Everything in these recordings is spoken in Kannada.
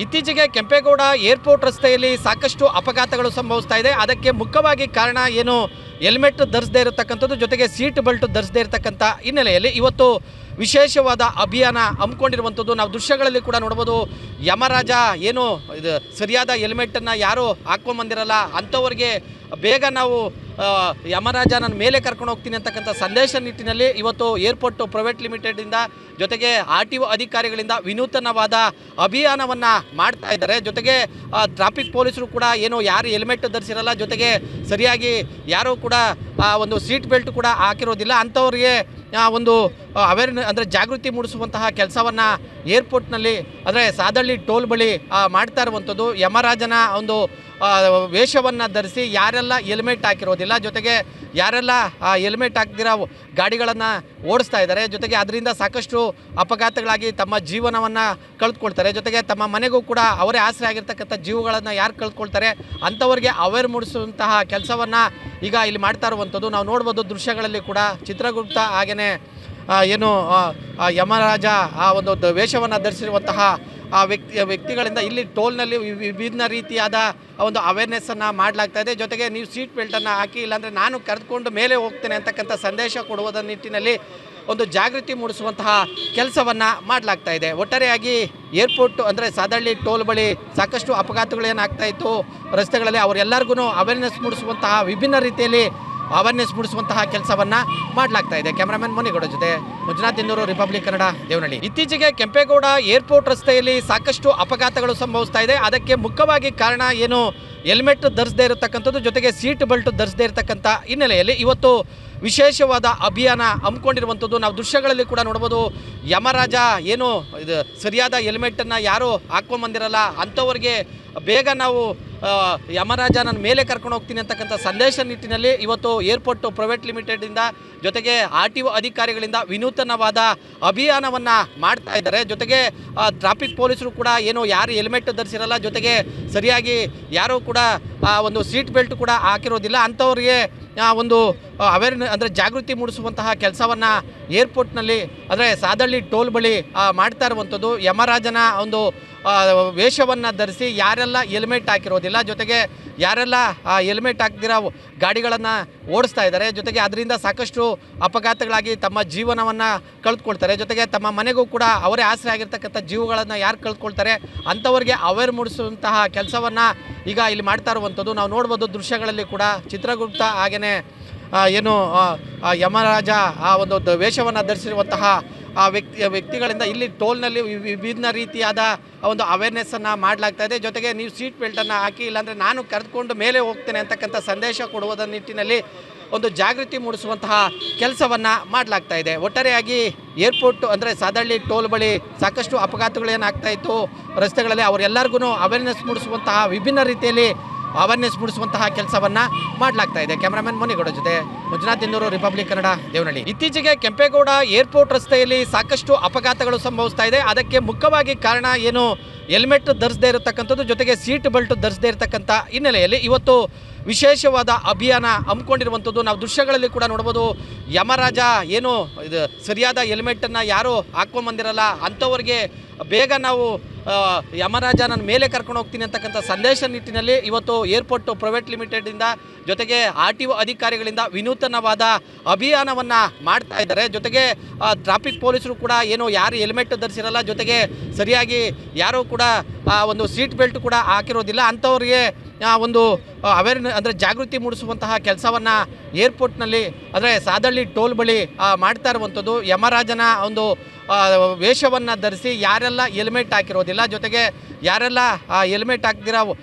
ಇತ್ತೀಚೆಗೆ ಕೆಂಪೇಗೌಡ ಏರ್ಪೋರ್ಟ್ ರಸ್ತೆಯಲ್ಲಿ ಸಾಕಷ್ಟು ಅಪಘಾತಗಳು ಸಂಭವಿಸ್ತಾ ಇದೆ. ಅದಕ್ಕೆ ಮುಖ್ಯವಾಗಿ ಕಾರಣ ಏನು ಹೆಲ್ಮೆಟ್ ಧರಿಸದೇ ಇರತಕ್ಕಂಥದ್ದು, ಜೊತೆಗೆ ಸೀಟ್ ಬೆಲ್ಟ್ ಧರಿಸದೇ ಇರತಕ್ಕಂಥ ಹಿನ್ನೆಲೆಯಲ್ಲಿ ಇವತ್ತು ವಿಶೇಷವಾದ ಅಭಿಯಾನ ಹಮ್ಮಿಕೊಂಡಿರುವಂಥದ್ದು ನಾವು ದೃಶ್ಯಗಳಲ್ಲಿ ಕೂಡ ನೋಡ್ಬೋದು. ಯಮರಾಜ ಏನು ಇದು ಸರಿಯಾದ ಹೆಲ್ಮೆಟನ್ನು ಯಾರು ಹಾಕ್ಕೊಂಬಂದಿರಲ್ಲ ಅಂಥವ್ರಿಗೆ ಬೇಗ ನಾವು ಯಮರಾಜ ನನ್ನ ಮೇಲೆ ಕರ್ಕೊಂಡು ಹೋಗ್ತೀನಿ ಅಂತಕ್ಕಂಥ ಸಂದೇಶ ನಿಟ್ಟಿನಲ್ಲಿ ಇವತ್ತು ಏರ್ಪೋರ್ಟ್ ಪ್ರೈವೇಟ್ ಲಿಮಿಟೆಡಿಂದ ಜೊತೆಗೆ RTO ಅಧಿಕಾರಿಗಳಿಂದ ವಿನೂತನವಾದ ಅಭಿಯಾನವನ್ನು ಮಾಡ್ತಾ ಇದ್ದಾರೆ. ಜೊತೆಗೆ ಟ್ರಾಫಿಕ್ ಪೊಲೀಸರು ಕೂಡ ಏನು ಯಾರು ಹೆಲ್ಮೆಟ್ ಧರಿಸಿರಲ್ಲ, ಜೊತೆಗೆ ಸರಿಯಾಗಿ ಯಾರೂ ಕೂಡ ಒಂದು ಸೀಟ್ ಬೆಲ್ಟ್ ಕೂಡ ಹಾಕಿರೋದಿಲ್ಲ ಅಂಥವ್ರಿಗೆ ಒಂದು ಅಂದರೆ ಜಾಗೃತಿ ಮೂಡಿಸುವಂತಹ ಕೆಲಸವನ್ನು ಏರ್ಪೋರ್ಟ್ನಲ್ಲಿ ಅಂದರೆ ಸಾದಳ್ಳಿ ಟೋಲ್ ಬಳಿ ಮಾಡ್ತಾ ಇರುವಂಥದ್ದು. ಯಮರಾಜನ ಒಂದು ವೇಷವನ್ನು ಧರಿಸಿ ಯಾರೆಲ್ಲ ಹೆಲ್ಮೆಟ್ ಹಾಕಿರೋದಿಲ್ಲ, ಜೊತೆಗೆ ಯಾರೆಲ್ಲ ಹೆಲ್ಮೆಟ್ ಹಾಕ್ದಿರ ಗಾಡಿಗಳನ್ನು ಓಡಿಸ್ತಾ ಇದ್ದಾರೆ, ಜೊತೆಗೆ ಅದರಿಂದ ಸಾಕಷ್ಟು ಅಪಘಾತಗಳಾಗಿ ತಮ್ಮ ಜೀವನವನ್ನು ಕಳೆದುಕೊಳ್ತಾರೆ, ಜೊತೆಗೆ ತಮ್ಮ ಮನೆಗೂ ಕೂಡ ಅವರೇ ಆಸರೆ ಆಗಿರ್ತಕ್ಕಂಥ ಜೀವಗಳನ್ನು ಯಾರು ಕಳೆದುಕೊಳ್ತಾರೆ ಅಂಥವ್ರಿಗೆ ಅವೇರ್ ಮೂಡಿಸುವಂತಹ ಕೆಲಸವನ್ನು ಈಗ ಇಲ್ಲಿ ಮಾಡ್ತಾ ಇರುವಂಥದ್ದು ನಾವು ನೋಡ್ಬೋದು ದೃಶ್ಯಗಳಲ್ಲಿ ಕೂಡ. ಚಿತ್ರಗುಪ್ತ ಹಾಗೆಯೇ ಏನು ಯಮರಾಜ ಒಂದು ವೇಷವನ್ನು ಧರಿಸಿರುವಂತಹ ವ್ಯಕ್ತಿಗಳಿಂದ ಇಲ್ಲಿ ಟೋಲ್ನಲ್ಲಿ ವಿಭಿನ್ನ ರೀತಿಯಾದ ಒಂದು ಅವೇರ್ನೆಸ್ಸನ್ನು ಮಾಡಲಾಗ್ತಾ ಇದೆ. ಜೊತೆಗೆ ನೀವು ಸೀಟ್ ಬೆಲ್ಟನ್ನು ಹಾಕಿ, ಇಲ್ಲಾಂದರೆ ನಾನು ಕರೆದುಕೊಂಡು ಮೇಲೆ ಹೋಗ್ತೇನೆ ಅಂತಕ್ಕಂಥ ಸಂದೇಶ ಕೊಡುವುದರ ನಿಟ್ಟಿನಲ್ಲಿ ಒಂದು ಜಾಗೃತಿ ಮೂಡಿಸುವಂತಹ ಕೆಲಸವನ್ನು ಮಾಡಲಾಗ್ತಾ ಇದೆ. ಒಟ್ಟಾರೆಯಾಗಿ ಏರ್ಪೋರ್ಟ್ ಅಂದರೆ ಸಾದಳ್ಳಿ ಟೋಲ್ ಬಳಿ ಸಾಕಷ್ಟು ಅಪಘಾತಗಳು ಏನಾಗ್ತಾ ಇತ್ತು ರಸ್ತೆಗಳಲ್ಲಿ, ಅವರೆಲ್ಲರಿಗೂ ಅವೇರ್ನೆಸ್ ಮೂಡಿಸುವಂತಹ ವಿಭಿನ್ನ ರೀತಿಯಲ್ಲಿ ಅವೇರ್ನೆಸ್ ಮೂಡಿಸುವಂತಹ ಕೆಲಸವನ್ನು ಮಾಡಲಾಗ್ತಾ ಇದೆ. ಕ್ಯಾಮ್ರಾಮನ್ ಮುನಿಗೌಡ ಜೊತೆ ಮಂಜುನಾಥ್ ಇಂದೂರು, ರಿಪಬ್ಲಿಕ್ ಕನ್ನಡ, ದೇವನಹಳ್ಳಿ. ಇತ್ತೀಚೆಗೆ ಕೆಂಪೇಗೌಡ ಏರ್ಪೋರ್ಟ್ ರಸ್ತೆಯಲ್ಲಿ ಸಾಕಷ್ಟು ಅಪಘಾತಗಳು ಸಂಭವಿಸ್ತಾ ಇದೆ. ಅದಕ್ಕೆ ಮುಖ್ಯವಾಗಿ ಕಾರಣ ಏನು ಹೆಲ್ಮೆಟ್ ಧರಿಸದೇ ಇರತಕ್ಕಂಥದ್ದು, ಜೊತೆಗೆ ಸೀಟ್ ಬೆಲ್ಟ್ ಧರಿಸದೇ ಇರತಕ್ಕಂಥ ಹಿನ್ನೆಲೆಯಲ್ಲಿ ಇವತ್ತು ವಿಶೇಷವಾದ ಅಭಿಯಾನ ಹಮ್ಮಿಕೊಂಡಿರುವಂಥದ್ದು ನಾವು ದೃಶ್ಯಗಳಲ್ಲಿ ಕೂಡ ನೋಡ್ಬೋದು. ಯಮರಾಜ ಏನು ಇದು ಸರಿಯಾದ ಹೆಲ್ಮೆಟನ್ನು ಯಾರು ಹಾಕ್ಕೊಂಬಂದಿರಲ್ಲ ಅಂಥವ್ರಿಗೆ ಬೇಗ ನಾವು ಯಮರಾಜ ನನ್ನ ಮೇಲೆ ಕರ್ಕೊಂಡು ಹೋಗ್ತೀನಿ ಅಂತಕ್ಕಂಥ ಸಂದೇಶ ನಿಟ್ಟಿನಲ್ಲಿ ಇವತ್ತು ಏರ್ಪೋರ್ಟ್ ಪ್ರೈವೇಟ್ ಲಿಮಿಟೆಡಿಂದ ಜೊತೆಗೆ RTO ಅಧಿಕಾರಿಗಳಿಂದ ವಿನೂತನವಾದ ಅಭಿಯಾನವನ್ನು ಮಾಡ್ತಾ ಇದ್ದಾರೆ. ಜೊತೆಗೆ ಟ್ರಾಫಿಕ್ ಪೊಲೀಸರು ಕೂಡ ಏನು ಯಾರು ಹೆಲ್ಮೆಟ್ ಧರಿಸಿರಲ್ಲ, ಜೊತೆಗೆ ಸರಿಯಾಗಿ ಯಾರೂ ಕೂಡ ಒಂದು ಸೀಟ್ ಬೆಲ್ಟ್ ಕೂಡ ಹಾಕಿರೋದಿಲ್ಲ ಅಂಥವ್ರಿಗೆ ಒಂದು ಅಂದರೆ ಜಾಗೃತಿ ಮೂಡಿಸುವಂತಹ ಕೆಲಸವನ್ನು ಏರ್ಪೋರ್ಟ್ನಲ್ಲಿ ಅಂದರೆ ಸಾದಳ್ಳಿ ಟೋಲ್ ಬಳಿ ಮಾಡ್ತಾ ಇರುವಂಥದ್ದು. ಯಮರಾಜನ ಒಂದು ವೇಷವನ್ನು ಧರಿಸಿ ಯಾರೆಲ್ಲ ಹೆಲ್ಮೆಟ್ ಹಾಕಿರೋದಿಲ್ಲ, ಜೊತೆಗೆ ಯಾರೆಲ್ಲ ಹೆಲ್ಮೆಟ್ ಹಾಕ್ದಿರ ಗಾಡಿಗಳನ್ನು ಓಡಿಸ್ತಾ ಇದ್ದಾರೆ, ಜೊತೆಗೆ ಅದರಿಂದ ಸಾಕಷ್ಟು ಅಪಘಾತಗಳಾಗಿ ತಮ್ಮ ಜೀವನವನ್ನು ಕಳೆದುಕೊಳ್ತಾರೆ, ಜೊತೆಗೆ ತಮ್ಮ ಮನೆಗೂ ಕೂಡ ಅವರೇ ಆಸರೆ ಆಗಿರ್ತಕ್ಕಂಥ ಜೀವಗಳನ್ನು ಯಾರು ಕಳೆದುಕೊಳ್ತಾರೆ ಅಂಥವ್ರಿಗೆ ಅವೇರ್ ಮೂಡಿಸುವಂತಹ ಕೆಲಸವನ್ನು ಈಗ ಇಲ್ಲಿ ಮಾಡ್ತಾ ಇರುವಂಥದ್ದು ನಾವು ನೋಡ್ಬೋದು ದೃಶ್ಯಗಳಲ್ಲಿ ಕೂಡ. ಚಿತ್ರಗುಪ್ತ ಹಾಗೆಯೇ ಏನು ಯಮರಾಜ ಒಂದು ವೇಷವನ್ನು ಧರಿಸಿರುವಂತಹ ವ್ಯಕ್ತಿಗಳಿಂದ ಇಲ್ಲಿ ಟೋಲ್ನಲ್ಲಿ ವಿಭಿನ್ನ ರೀತಿಯಾದ ಒಂದು ಅವೇರ್ನೆಸ್ಸನ್ನು ಮಾಡಲಾಗ್ತಾ ಇದೆ. ಜೊತೆಗೆ ನೀವು ಸೀಟ್ ಬೆಲ್ಟನ್ನು ಹಾಕಿ, ಇಲ್ಲಾಂದರೆ ನಾನು ಕರೆದುಕೊಂಡು ಮೇಲೆ ಹೋಗ್ತೇನೆ ಅಂತಕ್ಕಂಥ ಸಂದೇಶ ಕೊಡುವುದರ ನಿಟ್ಟಿನಲ್ಲಿ ಒಂದು ಜಾಗೃತಿ ಮೂಡಿಸುವಂತಹ ಕೆಲಸವನ್ನು ಮಾಡಲಾಗ್ತಾ ಇದೆ. ಒಟ್ಟಾರೆಯಾಗಿ ಏರ್ಪೋರ್ಟ್ ಅಂದರೆ ಸಾದಳ್ಳಿ ಟೋಲ್ ಬಳಿ ಸಾಕಷ್ಟು ಅಪಘಾತಗಳು ಏನಾಗ್ತಾ ಇತ್ತು ರಸ್ತೆಗಳಲ್ಲಿ, ಅವರೆಲ್ಲರಿಗೂ ಅವೇರ್ನೆಸ್ ಮೂಡಿಸುವಂತಹ ವಿಭಿನ್ನ ರೀತಿಯಲ್ಲಿ ಅವೇರ್ನೆಸ್ ಮೂಡಿಸುವಂತಹ ಕೆಲಸವನ್ನು ಮಾಡಲಾಗ್ತಾ ಇದೆ. ಕ್ಯಾಮ್ರಾಮನ್ ಮುನಿಗೌಡ ಜೊತೆ ಮಂಜುನಾಥ್ ಇಂದೂರು, ರಿಪಬ್ಲಿಕ್ ಕನ್ನಡ, ದೇವನಹಳ್ಳಿ. ಇತ್ತೀಚೆಗೆ ಕೆಂಪೇಗೌಡ ಏರ್ಪೋರ್ಟ್ ರಸ್ತೆಯಲ್ಲಿ ಸಾಕಷ್ಟು ಅಪಘಾತಗಳು ಸಂಭವಿಸ್ತಾ ಇದೆ. ಅದಕ್ಕೆ ಮುಖ್ಯವಾಗಿ ಕಾರಣ ಏನು ಹೆಲ್ಮೆಟ್ ಧರಿಸದೇ ಇರತಕ್ಕಂಥದ್ದು, ಜೊತೆಗೆ ಸೀಟ್ ಬೆಲ್ಟ್ ಧರಿಸದೇ ಇರತಕ್ಕಂಥ ಹಿನ್ನೆಲೆಯಲ್ಲಿ ಇವತ್ತು ವಿಶೇಷವಾದ ಅಭಿಯಾನ ಹಮ್ಮಿಕೊಂಡಿರುವಂಥದ್ದು ನಾವು ದೃಶ್ಯಗಳಲ್ಲಿ ಕೂಡ ನೋಡ್ಬೋದು. ಯಮರಾಜ ಏನು ಇದು ಸರಿಯಾದ ಹೆಲ್ಮೆಟನ್ನು ಯಾರು ಹಾಕ್ಕೊಂಬಂದಿರಲ್ಲ ಅಂಥವ್ರಿಗೆ ಬೇಗ ನಾವು ಯಮರಾಜ ನನ್ನ ಮೇಲೆ ಕರ್ಕೊಂಡು ಹೋಗ್ತೀನಿ ಅಂತಕ್ಕಂಥ ಸಂದೇಶ ನಿಟ್ಟಿನಲ್ಲಿ ಇವತ್ತು ಏರ್ಪೋರ್ಟ್ ಪ್ರೈವೇಟ್ ಲಿಮಿಟೆಡಿಂದ ಜೊತೆಗೆ RTO ಅಧಿಕಾರಿಗಳಿಂದ ವಿನೂತನವಾದ ಅಭಿಯಾನವನ್ನು ಮಾಡ್ತಾ ಇದ್ದಾರೆ. ಜೊತೆಗೆ ಟ್ರಾಫಿಕ್ ಪೊಲೀಸರು ಕೂಡ ಏನು ಯಾರು ಹೆಲ್ಮೆಟ್ ಧರಿಸಿರಲ್ಲ, ಜೊತೆಗೆ ಸರಿಯಾಗಿ ಯಾರೂ ಕೂಡ ಒಂದು ಸೀಟ್ ಬೆಲ್ಟ್ ಕೂಡ ಹಾಕಿರೋದಿಲ್ಲ ಅಂಥವ್ರಿಗೆ ಒಂದು ಅಂದರೆ ಜಾಗೃತಿ ಮೂಡಿಸುವಂತಹ ಕೆಲಸವನ್ನು ಏರ್ಪೋರ್ಟ್ನಲ್ಲಿ ಅಂದರೆ ಸಾದಳ್ಳಿ ಟೋಲ್ ಬಳಿ ಮಾಡ್ತಾ ಇರುವಂಥದ್ದು. ಯಮರಾಜನ ಒಂದು ವೇಷವನ್ನು ಧರಿಸಿ ಯಾರೆಲ್ಲ ಹೆಲ್ಮೆಟ್ ಹಾಕಿರೋದಿಲ್ಲ, ಜೊತೆಗೆ ಯಾರೆಲ್ಲ ಹೆಲ್ಮೆಟ್ ಹಾಕ್ದಿರ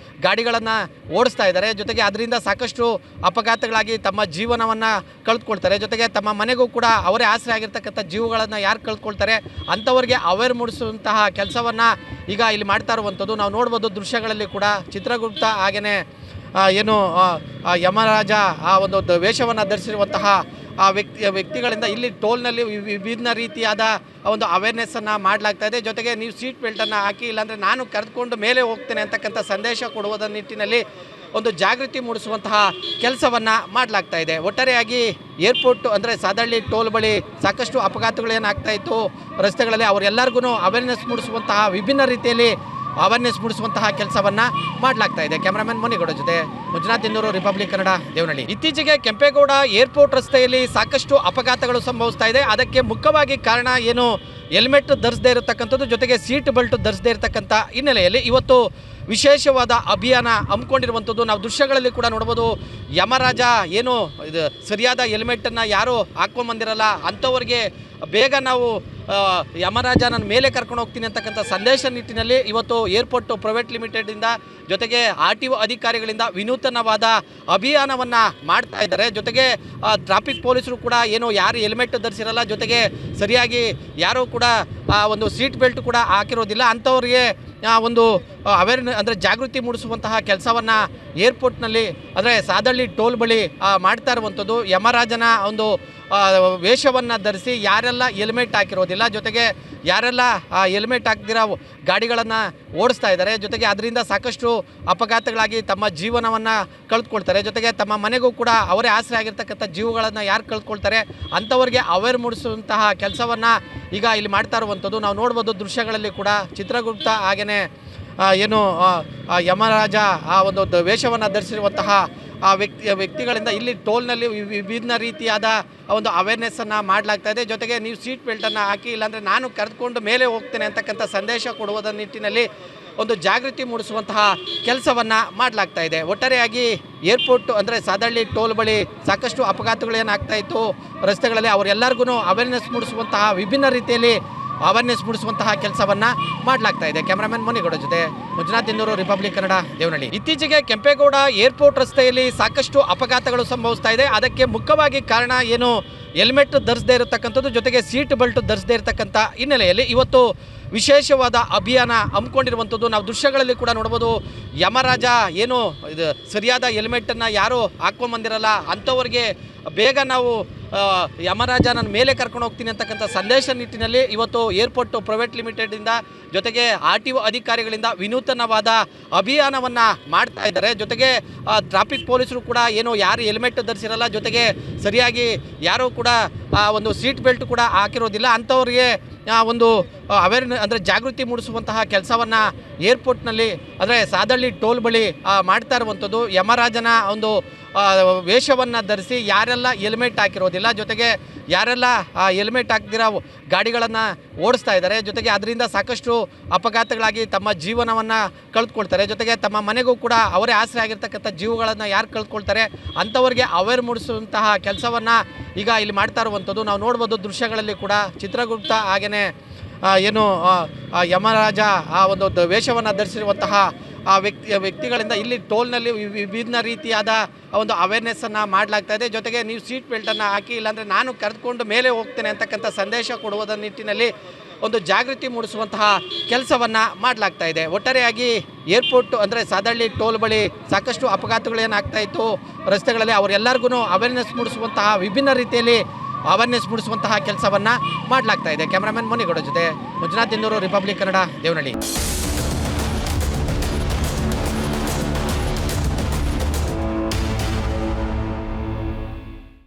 ಗಾಡಿಗಳನ್ನು ಓಡಿಸ್ತಾ ಇದ್ದಾರೆ, ಜೊತೆಗೆ ಅದರಿಂದ ಸಾಕಷ್ಟು ಅಪಘಾತಗಳಾಗಿ ತಮ್ಮ ಜೀವನವನ್ನು ಕಳೆದುಕೊಳ್ತಾರೆ, ಜೊತೆಗೆ ತಮ್ಮ ಮನೆಗೂ ಕೂಡ ಅವರೇ ಆಸರೆ ಆಗಿರ್ತಕ್ಕಂಥ ಜೀವಗಳನ್ನು ಯಾರು ಕಳೆದುಕೊಳ್ತಾರೆ ಅಂಥವ್ರಿಗೆ ಅವೇರ್ ಮೂಡಿಸುವಂತಹ ಕೆಲಸವನ್ನು ಈಗ ಇಲ್ಲಿ ಮಾಡ್ತಾ ಇರುವಂಥದ್ದು ನಾವು ನೋಡ್ಬೋದು ದೃಶ್ಯಗಳಲ್ಲಿ ಕೂಡ. ಚಿತ್ರಗುಪ್ತ ಹಾಗೆಯೇ ಏನು ಯಮರಾಜ ಒಂದು ವೇಷವನ್ನು ಧರಿಸಿರುವಂತಹ ವ್ಯಕ್ತಿಗಳಿಂದ ಇಲ್ಲಿ ಟೋಲ್ನಲ್ಲಿ ವಿಭಿನ್ನ ರೀತಿಯಾದ ಒಂದು ಅವೇರ್ನೆಸ್ಸನ್ನು ಮಾಡಲಾಗ್ತಾ ಇದೆ. ಜೊತೆಗೆ ನೀವು ಸೀಟ್ ಬೆಲ್ಟನ್ನು ಹಾಕಿ, ಇಲ್ಲಾಂದರೆ ನಾನು ಕರೆದುಕೊಂಡು ಮೇಲೆ ಹೋಗ್ತೇನೆ ಅಂತಕ್ಕಂಥ ಸಂದೇಶ ಕೊಡುವುದರ ನಿಟ್ಟಿನಲ್ಲಿ ಒಂದು ಜಾಗೃತಿ ಮೂಡಿಸುವಂತಹ ಕೆಲಸವನ್ನು ಮಾಡಲಾಗ್ತಾ ಇದೆ. ಒಟ್ಟಾರೆಯಾಗಿ ಏರ್ಪೋರ್ಟ್ ಅಂದರೆ ಸಾದಳ್ಳಿ ಟೋಲ್ ಬಳಿ ಸಾಕಷ್ಟು ಅಪಘಾತಗಳು ಏನಾಗ್ತಾ ಇತ್ತು ರಸ್ತೆಗಳಲ್ಲಿ, ಅವರೆಲ್ಲರಿಗೂ ಅವೇರ್ನೆಸ್ ಮೂಡಿಸುವಂತಹ ವಿಭಿನ್ನ ರೀತಿಯಲ್ಲಿ ಅವೇರ್ನೆಸ್ ಮೂಡಿಸುವಂತಹ ಕೆಲಸವನ್ನು ಮಾಡಲಾಗ್ತಾ ಇದೆ. ಕ್ಯಾಮರಾಮನ್ ಮುನಿಗೌಡ ಜೊತೆ ಮಂಜುನಾಥ್ ಇಂದೂರು, ರಿಪಬ್ಲಿಕ್ ಕನ್ನಡ, ದೇವನಹಳ್ಳಿ. ಇತ್ತೀಚೆಗೆ ಕೆಂಪೇಗೌಡ ಏರ್ಪೋರ್ಟ್ ರಸ್ತೆಯಲ್ಲಿ ಸಾಕಷ್ಟು ಅಪಘಾತಗಳು ಸಂಭವಿಸ್ತಾ ಇದೆ. ಅದಕ್ಕೆ ಮುಖ್ಯವಾಗಿ ಕಾರಣ ಏನು ಹೆಲ್ಮೆಟ್ ಧರಿಸದೇ ಇರತಕ್ಕಂಥದ್ದು, ಜೊತೆಗೆ ಸೀಟ್ ಬೆಲ್ಟ್ ಧರಿಸದೇ ಇರತಕ್ಕಂಥ ಹಿನ್ನೆಲೆಯಲ್ಲಿ ಇವತ್ತು ವಿಶೇಷವಾದ ಅಭಿಯಾನ ಹಮ್ಮಿಕೊಂಡಿರುವಂಥದ್ದು ನಾವು ದೃಶ್ಯಗಳಲ್ಲಿ ಕೂಡ ನೋಡ್ಬೋದು. ಯಮರಾಜ ಏನು ಇದು ಸರಿಯಾದ ಹೆಲ್ಮೆಟನ್ನು ಯಾರು ಹಾಕ್ಕೊಂಬಂದಿರಲ್ಲ ಅಂಥವ್ರಿಗೆ ಬೇಗ ನಾವು ಯಮರಾಜ ನನ್ನ ಮೇಲೆ ಕರ್ಕೊಂಡು ಹೋಗ್ತೀನಿ ಅಂತಕ್ಕಂಥ ಸಂದೇಶ ನಿಟ್ಟಿನಲ್ಲಿ ಇವತ್ತು ಏರ್ಪೋರ್ಟ್ ಪ್ರೈವೇಟ್ ಲಿಮಿಟೆಡಿಂದ ಜೊತೆಗೆ RTO ಅಧಿಕಾರಿಗಳಿಂದ ವಿನೂತನವಾದ ಅಭಿಯಾನವನ್ನು ಮಾಡ್ತಾ ಇದ್ದಾರೆ. ಜೊತೆಗೆ ಟ್ರಾಫಿಕ್ ಪೊಲೀಸರು ಕೂಡ ಏನು ಯಾರು ಹೆಲ್ಮೆಟ್ ಧರಿಸಿರಲ್ಲ, ಜೊತೆಗೆ ಸರಿಯಾಗಿ ಯಾರೂ ಕೂಡ ಒಂದು ಸೀಟ್ ಬೆಲ್ಟ್ ಕೂಡ ಹಾಕಿರೋದಿಲ್ಲ ಅಂಥವ್ರಿಗೆ ಒಂದು ಅಂದರೆ ಜಾಗೃತಿ ಮೂಡಿಸುವಂತಹ ಕೆಲಸವನ್ನು ಏರ್ಪೋರ್ಟ್ನಲ್ಲಿ ಅಂದರೆ ಸಾದಳ್ಳಿ ಟೋಲ್ ಬಳಿ ಮಾಡ್ತಾ ಇರುವಂಥದ್ದು. ಯಮರಾಜನ ಒಂದು ವೇಷವನ್ನು ಧರಿಸಿ ಯಾರೆಲ್ಲ ಹೆಲ್ಮೆಟ್ ಹಾಕಿರೋದಿಲ್ಲ, ಜೊತೆಗೆ ಯಾರೆಲ್ಲ ಹೆಲ್ಮೆಟ್ ಹಾಕ್ದಿರ ಗಾಡಿಗಳನ್ನು ಓಡಿಸ್ತಾ ಇದ್ದಾರೆ, ಜೊತೆಗೆ ಅದರಿಂದ ಸಾಕಷ್ಟು ಅಪಘಾತಗಳಾಗಿ ತಮ್ಮ ಜೀವನವನ್ನು ಕಳೆದುಕೊಳ್ತಾರೆ, ಜೊತೆಗೆ ತಮ್ಮ ಮನೆಗೂ ಕೂಡ ಅವರೇ ಆಸರೆ ಆಗಿರ್ತಕ್ಕಂಥ ಜೀವಗಳನ್ನು ಯಾರು ಕಳೆದುಕೊಳ್ತಾರೆ ಅಂಥವ್ರಿಗೆ ಅವೇರ್ ಮೂಡಿಸುವಂತಹ ಕೆಲಸವನ್ನು ಈಗ ಇಲ್ಲಿ ಮಾಡ್ತಾ ಇರುವಂಥದ್ದು ನಾವು ನೋಡ್ಬೋದು ದೃಶ್ಯಗಳಲ್ಲಿ ಕೂಡ. ಚಿತ್ರಗುಪ್ತ ಹಾಗೆಯೇ ಏನು ಯಮರಾಜ ಒಂದು ವೇಷವನ್ನು ಧರಿಸಿರುವಂತಹ ವ್ಯಕ್ತಿಗಳಿಂದ ಇಲ್ಲಿ ಟೋಲ್ನಲ್ಲಿ ವಿಭಿನ್ನ ರೀತಿಯಾದ ಒಂದು ಅವೇರ್ನೆಸ್ಸನ್ನು ಮಾಡಲಾಗ್ತಾ ಇದೆ. ಜೊತೆಗೆ ನೀವು ಸೀಟ್ ಬೆಲ್ಟನ್ನು ಹಾಕಿ, ಇಲ್ಲಾಂದರೆ ನಾನು ಕರೆದುಕೊಂಡು ಮೇಲೆ ಹೋಗ್ತೇನೆ ಅಂತಕ್ಕಂಥ ಸಂದೇಶ ಕೊಡುವುದರ ನಿಟ್ಟಿನಲ್ಲಿ ಒಂದು ಜಾಗೃತಿ ಮೂಡಿಸುವಂತಹ ಕೆಲಸವನ್ನು ಮಾಡಲಾಗ್ತಾ ಇದೆ. ಒಟ್ಟಾರೆಯಾಗಿ ಏರ್ಪೋರ್ಟ್ ಅಂದರೆ ಸಾದಳ್ಳಿ ಟೋಲ್ ಬಳಿ ಸಾಕಷ್ಟು ಅಪಘಾತಗಳು ಏನಾಗ್ತಾ ಇತ್ತು ರಸ್ತೆಗಳಲ್ಲಿ, ಅವರೆಲ್ಲರಿಗೂ ಅವೇರ್ನೆಸ್ ಮೂಡಿಸುವಂತಹ ವಿಭಿನ್ನ ರೀತಿಯಲ್ಲಿ ಅವೇರ್ನೆಸ್ ಮೂಡಿಸುವಂತಹ ಕೆಲಸವನ್ನು ಮಾಡಲಾಗ್ತಾ ಇದೆ. ಕ್ಯಾಮರಾಮನ್ ಮುನಿಗೌಡ ಜೊತೆ ಮಂಜುನಾಥ್ ಇಂದೂರು, ರಿಪಬ್ಲಿಕ್ ಕನ್ನಡ, ದೇವನಹಳ್ಳಿ. ಇತ್ತೀಚೆಗೆ ಕೆಂಪೇಗೌಡ ಏರ್ಪೋರ್ಟ್ ರಸ್ತೆಯಲ್ಲಿ ಸಾಕಷ್ಟು ಅಪಘಾತಗಳು ಸಂಭವಿಸ್ತಾ ಇದೆ. ಅದಕ್ಕೆ ಮುಖ್ಯವಾಗಿ ಕಾರಣ ಏನು ಹೆಲ್ಮೆಟ್ ಧರಿಸದೇ ಇರತಕ್ಕಂಥದ್ದು, ಜೊತೆಗೆ ಸೀಟ್ ಬೆಲ್ಟ್ ಧರಿಸದೇ ಇರತಕ್ಕಂಥ ಹಿನ್ನೆಲೆಯಲ್ಲಿ ಇವತ್ತು ವಿಶೇಷವಾದ ಅಭಿಯಾನ ಹಮ್ಮಿಕೊಂಡಿರುವಂಥದ್ದು ನಾವು ದೃಶ್ಯಗಳಲ್ಲಿ ಕೂಡ ನೋಡ್ಬೋದು. ಯಮರಾಜ ಏನು ಇದು ಸರಿಯಾದ ಹೆಲ್ಮೆಟನ್ನು ಯಾರು ಹಾಕ್ಕೊಂಬಂದಿರಲ್ಲ ಅಂಥವ್ರಿಗೆ ಬೇಗ ನಾವು ಯಮರಾಜ ನನ್ನ ಮೇಲೆ ಕರ್ಕೊಂಡು ಹೋಗ್ತೀನಿ ಅಂತಕ್ಕಂಥ ಸಂದೇಶ ನಿಟ್ಟಿನಲ್ಲಿ ಇವತ್ತು ಏರ್ಪೋರ್ಟ್ ಪ್ರೈವೇಟ್ ಲಿಮಿಟೆಡಿಂದ ಜೊತೆಗೆ RTO ಅಧಿಕಾರಿಗಳಿಂದ ವಿನೂತನವಾದ ಅಭಿಯಾನವನ್ನು ಮಾಡ್ತಾ ಇದ್ದಾರೆ. ಜೊತೆಗೆ ಟ್ರಾಫಿಕ್ ಪೊಲೀಸರು ಕೂಡ ಏನು ಯಾರು ಹೆಲ್ಮೆಟ್ ಧರಿಸಿರಲ್ಲ, ಜೊತೆಗೆ ಸರಿಯಾಗಿ ಯಾರೂ ಕೂಡ ಒಂದು ಸೀಟ್ ಬೆಲ್ಟ್ ಕೂಡ ಹಾಕಿರೋದಿಲ್ಲ ಅಂಥವ್ರಿಗೆ ಒಂದು ಅಂದರೆ ಜಾಗೃತಿ ಮೂಡಿಸುವಂತಹ ಕೆಲಸವನ್ನು ಏರ್ಪೋರ್ಟ್ನಲ್ಲಿ ಅಂದರೆ ಸಾದಳ್ಳಿ ಟೋಲ್ ಬಳಿ ಮಾಡ್ತಾ ಇರುವಂಥದ್ದು. ಯಮರಾಜನ ಒಂದು ವೇಷವನ್ನು ಧರಿಸಿ ಯಾರೆಲ್ಲ ಹೆಲ್ಮೆಟ್ ಹಾಕಿರೋದಿಲ್ಲ, ಜೊತೆಗೆ ಯಾರೆಲ್ಲ ಹೆಲ್ಮೆಟ್ ಹಾಕ್ದಿರ ಗಾಡಿಗಳನ್ನು ಓಡಿಸ್ತಾ ಇದ್ದಾರೆ, ಜೊತೆಗೆ ಅದರಿಂದ ಸಾಕಷ್ಟು ಅಪಘಾತಗಳಾಗಿ ತಮ್ಮ ಜೀವನವನ್ನು ಕಳೆದುಕೊಳ್ತಾರೆ, ಜೊತೆಗೆ ತಮ್ಮ ಮನೆಗೂ ಕೂಡ ಅವರೇ ಆಸರೆ ಆಗಿರ್ತಕ್ಕಂಥ ಜೀವಗಳನ್ನು ಯಾರು ಕಳೆದುಕೊಳ್ತಾರೆ ಅಂಥವ್ರಿಗೆ ಅವೇರ್ ಮೂಡಿಸುವಂತಹ ಕೆಲಸವನ್ನು ಈಗ ಇಲ್ಲಿ ಮಾಡ್ತಾ ಇರುವಂಥದ್ದು ನಾವು ನೋಡ್ಬೋದು ದೃಶ್ಯಗಳಲ್ಲಿ ಕೂಡ. ಚಿತ್ರಗುಪ್ತ ಹಾಗೆಯೇ ಏನು ಯಮರಾಜ ಒಂದು ವೇಷವನ್ನು ಧರಿಸಿರುವಂತಹ ವ್ಯಕ್ತಿಗಳಿಂದ ಇಲ್ಲಿ ಟೋಲ್ನಲ್ಲಿ ವಿಭಿನ್ನ ರೀತಿಯಾದ ಒಂದು ಅವೇರ್ನೆಸ್ಸನ್ನು ಮಾಡಲಾಗ್ತಾ ಇದೆ. ಜೊತೆಗೆ ನೀವು ಸೀಟ್ ಬೆಲ್ಟನ್ನು ಹಾಕಿ, ಇಲ್ಲಾಂದರೆ ನಾನು ಕರೆದುಕೊಂಡು ಮೇಲೆ ಹೋಗ್ತೇನೆ ಅಂತಕ್ಕಂಥ ಸಂದೇಶ ಕೊಡುವುದರ ನಿಟ್ಟಿನಲ್ಲಿ ಒಂದು ಜಾಗೃತಿ ಮೂಡಿಸುವಂತಹ ಕೆಲಸವನ್ನು ಮಾಡಲಾಗ್ತಾ ಇದೆ. ಒಟ್ಟಾರೆಯಾಗಿ ಏರ್ಪೋರ್ಟ್ ಅಂದರೆ ಸಾದಳ್ಳಿ ಟೋಲ್ ಬಳಿ ಸಾಕಷ್ಟು ಅಪಘಾತಗಳು ಏನಾಗ್ತಾ ಇತ್ತು ರಸ್ತೆಗಳಲ್ಲಿ, ಅವರೆಲ್ಲರಿಗೂ ಅವೇರ್ನೆಸ್ ಮೂಡಿಸುವಂತಹ ವಿಭಿನ್ನ ರೀತಿಯಲ್ಲಿ ಅವೇರ್ನೆಸ್ ಮೂಡಿಸುವಂತಹ ಕೆಲಸವನ್ನು ಮಾಡಲಾಗ್ತಾ ಇದೆ. ಕ್ಯಾಮರಾಮನ್ ಮುನಿಗೌಡ ಜೊತೆ ಮಂಜುನಾಥ್ ಇಂದೂರು, ರಿಪಬ್ಲಿಕ್ ಕನ್ನಡ, ದೇವನಹಳ್ಳಿ.